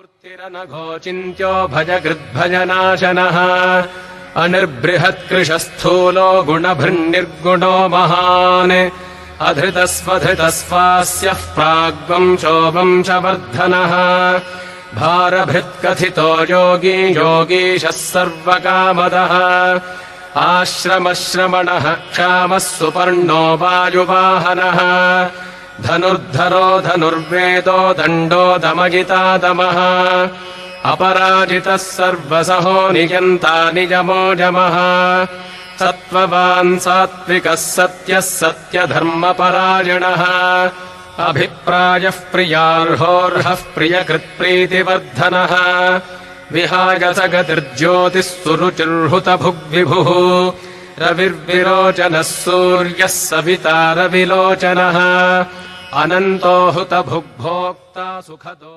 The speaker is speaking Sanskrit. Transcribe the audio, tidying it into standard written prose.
मूर्तिरनघोचिन्त्यो भजकृद्भजनाशनः अनिर्बृहत्कृशस्थूलो गुणभृन्निर्गुणो महान् अधृतस्वधृतस्वास्यः प्राग्वंशो वंशवर्धनः भारभृत्कथितो योगी योगीशः सर्वकामदः आश्रमश्रमणः क्षामः सुपर्णो वायुवाहनः धनुर्धरो धनुर्वेदो दण्डो दमजितादमः अपराजितः सर्वसहो नियन्ता निजमोजमः सत्त्ववान् सात्विकः सत्यः सत्यधर्मपरायणः अभिप्रायः प्रियार्होर्हः प्रियकृत्प्रीतिवर्धनः विहाय सुरुचिर्हुतभुग्विभुः रविर्विरोचनः सूर्यः सविता रविलोचनः अनन्तो हुतभुग्भोक्ता सुखदो